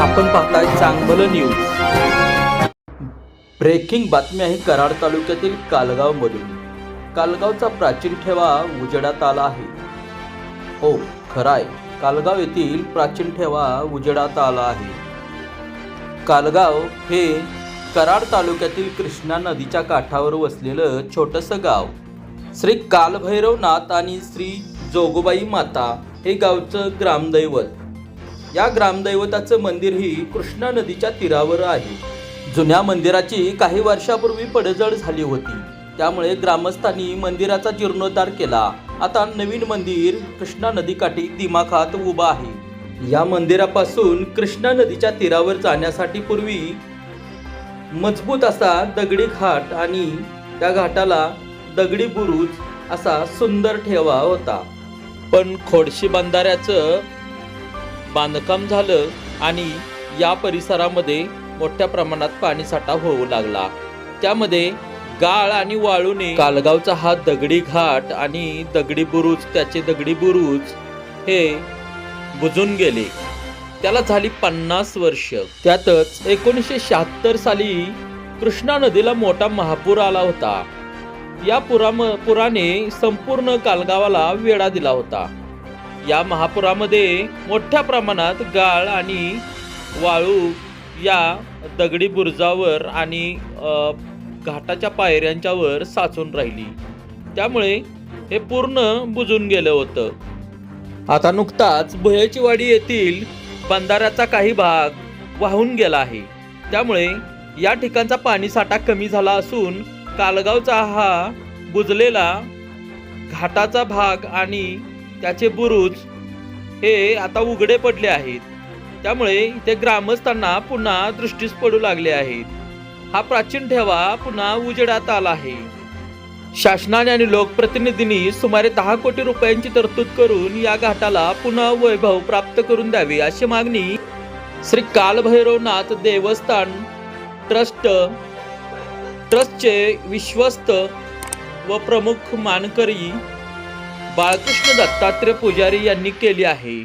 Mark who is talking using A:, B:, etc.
A: आपण पाहताय चांगलं न्यूज। ब्रेकिंग बातमी आहे कराड तालुक्यातील कालगावमधून। कालगावचा प्राचीन ठेवा उजेडात आला आहे। हो खरं आहे, कालगाव येथील प्राचीन ठेवा उजेडात आला आहे। कालगाव हे कराड तालुक्यातील कृष्णा नदीच्या काठावर वसलेलं छोटंसं गाव। श्री कालभैरवनाथ आणि श्री जोगोबाई माता हे गावचं ग्रामदैवत। या ग्रामदैवताचं मंदिर ही कृष्णा नदीच्या तीरावर आहे। जुन्या मंदिराची काही वर्षापूर्वी पडझड झाली होती, त्यामुळे ग्रामस्थांनी मंदिराचा जीर्णोद्धार केला। आता नवीन मंदिर कृष्णा नदीकाठी दिमाखात उभा आहे। या मंदिरापासून कृष्णा नदीच्या तीरावर जाण्यासाठी पूर्वी मजबूत असा दगडी घाट आणि त्या घाटाला दगडी बुरुज असा सुंदर ठेवा होता। पण खोडशी बंधाऱ्याचं बांधकाम झालं आणि या परिसरामध्ये मोठ्या प्रमाणात पाणीसाठा होऊ लागला। त्यामध्ये गाळ आणि वाळूने कालगावचा हा दगडी घाट आणि दगडी बुरुज, त्याचे दगडी बुरुज हे बुजून गेले। त्याला झाली 50 वर्ष। त्यातच 1976 साली कृष्णा नदीला मोठा महापूर आला होता। या पुराने संपूर्ण कालगावाला वेढा दिला होता। या महापुरामध्ये मोठ्या प्रमाणात गाळ आणि वाळू या दगडी बुरुजावर आणि घाटाच्या पायऱ्यांच्या वर साचून राहिली, त्यामुळे हे पूर्ण बुजून गेलं होतं। आता नुकताच भुयाचीवाडी येथील बंधाऱ्याचा काही भाग वाहून गेला आहे, त्यामुळे या ठिकाणचा पाणीसाठा कमी झाला असून कालगावचा हा बुजलेला घाटाचा भाग आणि त्याचे बुरुज हे आता उघडे पडले आहेत। त्यामुळे इथे ग्रामस्थांना पुन्हा दृष्टीस पडू लागले आहेत। हा प्राचीन ठेवा पुन्हा उजेडात आला आहे। शासनाने आणि लोकप्रतिनिधींनी सुमारे 10 कोटी रुपयांची तरतूद करून या घाटाला पुन्हा वैभव प्राप्त करून द्यावे, अशी मागणी श्री कालभैरवनाथ देवस्थान ट्रस्टचे विश्वस्त व प्रमुख मानकरी बाळकृष्ण दत्तात्रय पुजारी यांनी केली आहे।